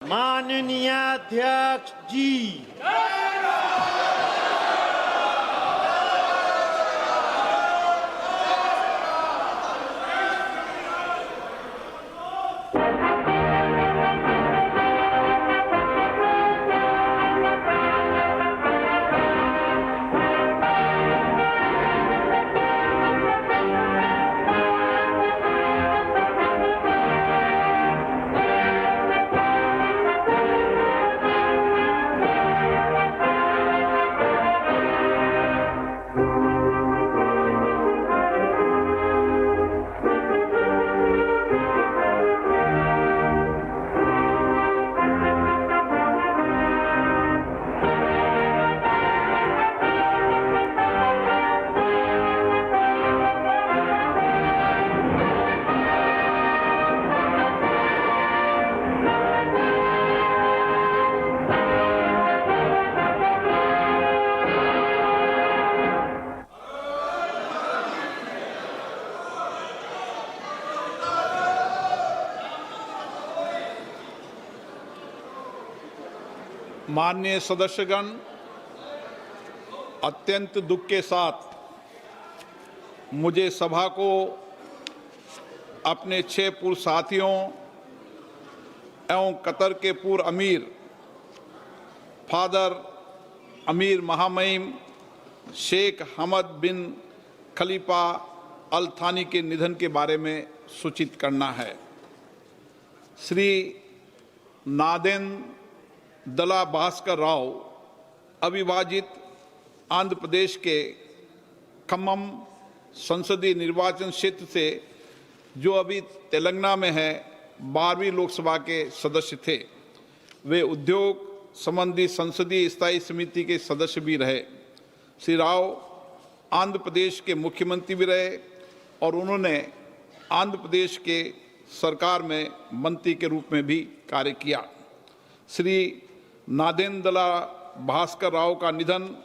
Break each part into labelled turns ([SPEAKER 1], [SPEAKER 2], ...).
[SPEAKER 1] माननीय अध्यक्ष जी।
[SPEAKER 2] माननीय सदस्यगण, अत्यंत दुख के साथ मुझे सभा को अपने 6 पूर्व साथियों एवं कतर के पूर्व अमीर फादर अमीर महामहिम शेख हमद बिन खलीफा अल थानी के निधन के बारे में सूचित करना है। श्री नादेन दला भास्कर राव अविभाजित आंध्र प्रदेश के खम्मम संसदीय निर्वाचन क्षेत्र से, जो अभी तेलंगाना में है, 12वीं लोकसभा के सदस्य थे। वे उद्योग संबंधी संसदीय स्थायी समिति के सदस्य भी रहे। श्री राव आंध्र प्रदेश के मुख्यमंत्री भी रहे और उन्होंने आंध्र प्रदेश के सरकार में मंत्री के रूप में भी कार्य किया। श्री नादेंदला भास्कर राव का निधन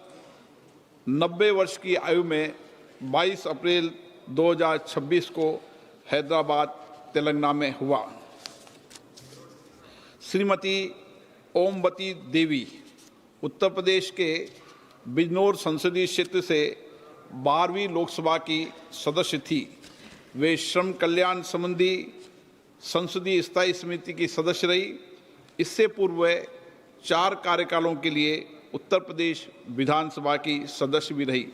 [SPEAKER 2] 90 वर्ष की आयु में 22 अप्रैल 2026 को हैदराबाद तेलंगाना में हुआ। श्रीमती ओमवती देवी उत्तर प्रदेश के बिजनौर संसदीय क्षेत्र से 12वीं लोकसभा की सदस्य थी। वे श्रम कल्याण संबंधी संसदीय स्थायी समिति की सदस्य रही। इससे पूर्व वे 4 कार्यकालों के लिए उत्तर प्रदेश विधानसभा की सदस्य भी रही।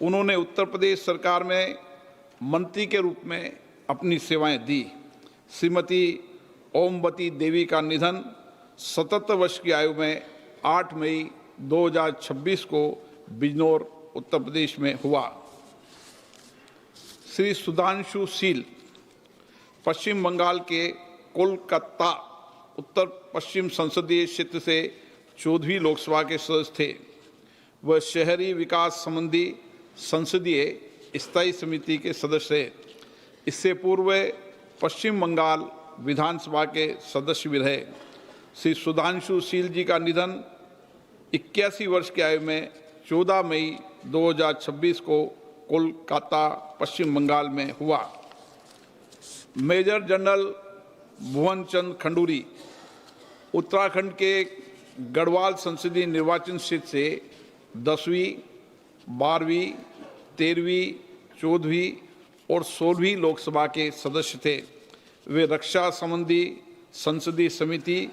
[SPEAKER 2] उन्होंने उत्तर प्रदेश सरकार में मंत्री के रूप में अपनी सेवाएं दी। श्रीमती ओमवती देवी का निधन 77 वर्ष की आयु में 8 मई 2026 को बिजनौर उत्तर प्रदेश में हुआ। श्री सुधांशु शील पश्चिम बंगाल के कोलकाता उत्तर पश्चिम संसदीय क्षेत्र से 14वीं लोकसभा के सदस्य थे। वह शहरी विकास संबंधी संसदीय स्थायी समिति के सदस्य रहे। इससे पूर्व पश्चिम बंगाल विधानसभा के सदस्य भी रहे। श्री सुधांशु शील जी का निधन 81 वर्ष की आयु में 14 मई 2026 को कोलकाता पश्चिम बंगाल में हुआ। मेजर जनरल भुवन चंद खंडूरी उत्तराखंड के गढ़वाल संसदीय निर्वाचन क्षेत्र से 10वीं, 12वीं, 13वीं, 14वीं और 16वीं लोकसभा के सदस्य थे। वे रक्षा संबंधी संसदीय समिति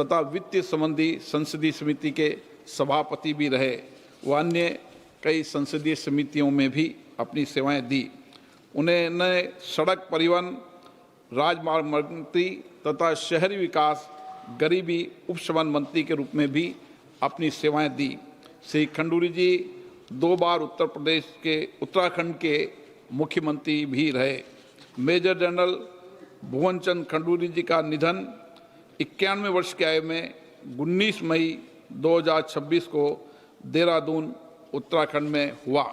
[SPEAKER 2] तथा वित्त संबंधी संसदीय समिति के सभापति भी रहे। वह अन्य कई संसदीय समितियों में भी अपनी सेवाएं दी। उन्होंने सड़क परिवहन, राजमार्ग मंत्री तथा शहरी विकास गरीबी उपशमन मंत्री के रूप में भी अपनी सेवाएं दी। श्री खंडूरी जी 2 बार उत्तराखंड के मुख्यमंत्री भी रहे। मेजर जनरल भुवन चंद खंडूरी जी का निधन 91 वर्ष की आयु में 19 मई 2026 को देहरादून उत्तराखंड में हुआ।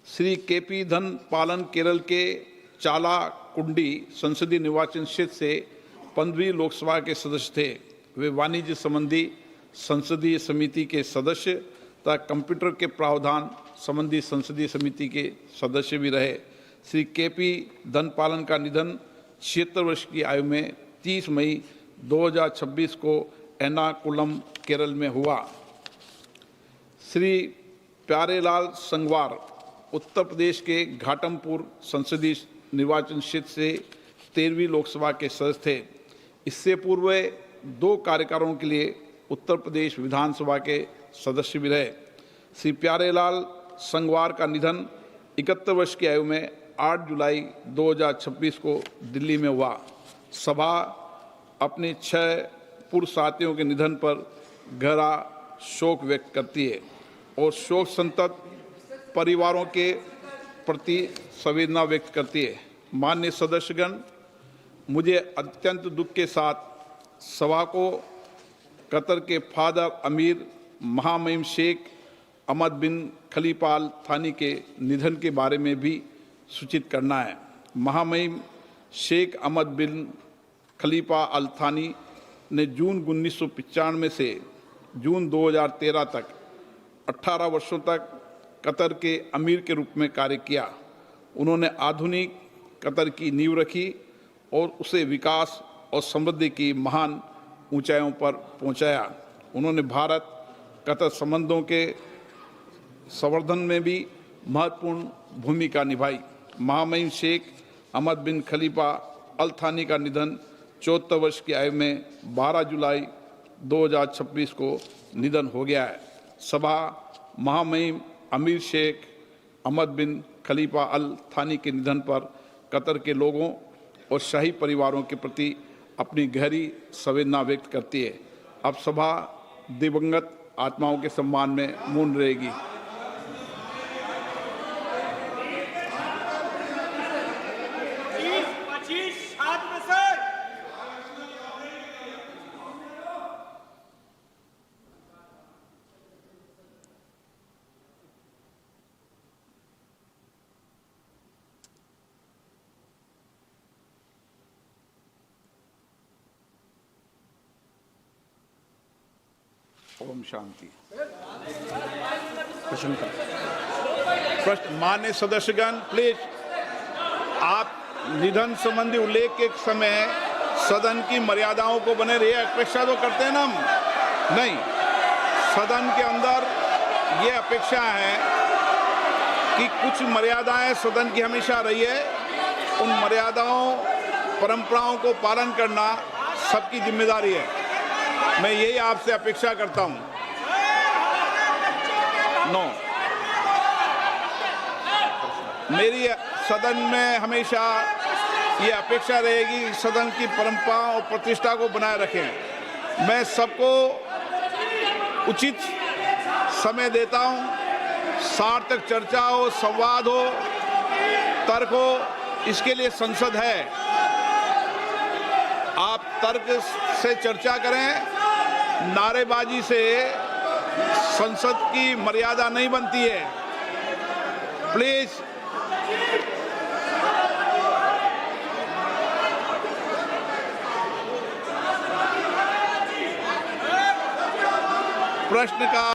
[SPEAKER 2] श्री केपी धन पालन केरल के चाला कुंडी संसदीय निर्वाचन क्षेत्र से 15वीं लोकसभा के सदस्य थे। वे वाणिज्य संबंधी संसदीय समिति के सदस्य तथा कंप्यूटर के प्रावधान संबंधी संसदीय समिति के सदस्य भी रहे। श्री केपी धनपालन का निधन 76 वर्ष की आयु में 30 मई 2026 को एर्नाकुलम, केरल में हुआ। श्री प्यारेलाल संगवार उत्तर प्रदेश के घाटमपुर संसदीय निर्वाचन क्षेत्र से 13वीं लोकसभा के सदस्य थे। इससे पूर्व 2 कार्यकालों के लिए उत्तर प्रदेश विधानसभा के सदस्य भी रहे। श्री प्यारेलाल संगवार का निधन 71 वर्ष की आयु में 8 जुलाई 2026 को दिल्ली में हुआ। सभा अपने 6 पूर्व साथियों के निधन पर गहरा शोक व्यक्त करती है और शोक संतप्त परिवारों के प्रति संवेदना व्यक्त करती है। माननीय सदस्यगण, मुझे अत्यंत दुख के साथ सभा को कतर के फादर अमीर महामहिम शेख अहमद बिन खलीफा अल थानी के निधन के बारे में भी सूचित करना है। महामहिम शेख अहमद बिन खलीफा अल थानी ने जून 1995 से जून 2013 तक 18 वर्षों तक कतर के अमीर के रूप में कार्य किया। उन्होंने आधुनिक कतर की नींव रखी और उसे विकास और समृद्धि की महान ऊंचाइयों पर पहुंचाया। उन्होंने भारत कतर संबंधों के संवर्धन में भी महत्वपूर्ण भूमिका निभाई। महामहिम शेख अहमद बिन खलीफा अल थानी का निधन 74 वर्ष की आयु में 12 जुलाई 2026 को निधन हो गया है। सभा महामहिम अमीर शेख अहमद बिन खलीफा अल थानी के निधन पर कतर के लोगों और शाही परिवारों के प्रति अपनी गहरी संवेदना व्यक्त करती है। अब सभा दिवंगत आत्माओं के सम्मान में मौन रहेगी। ओम शांति। प्रश्न। मान्य सदस्यगण, प्लीज आप निधन संबंधी उल्लेख के समय सदन की मर्यादाओं को बने रहिए। अपेक्षा तो करते हैं ना हम? नहीं, सदन के अंदर ये अपेक्षा है कि कुछ मर्यादाएं सदन की हमेशा रही है। उन मर्यादाओं, परंपराओं को पालन करना सबकी जिम्मेदारी है। मैं यही आपसे अपेक्षा करता हूं। मेरी सदन में हमेशा ये अपेक्षा रहेगी कि सदन की परंपरा और प्रतिष्ठा को बनाए रखें। मैं सबको उचित समय देता हूं। सार्थक चर्चा हो, संवाद हो, तर्क हो, इसके लिए संसद है। आप तर्क से चर्चा करें। नारेबाजी से संसद की मर्यादा नहीं बनती है। प्लीज। प्रश्न का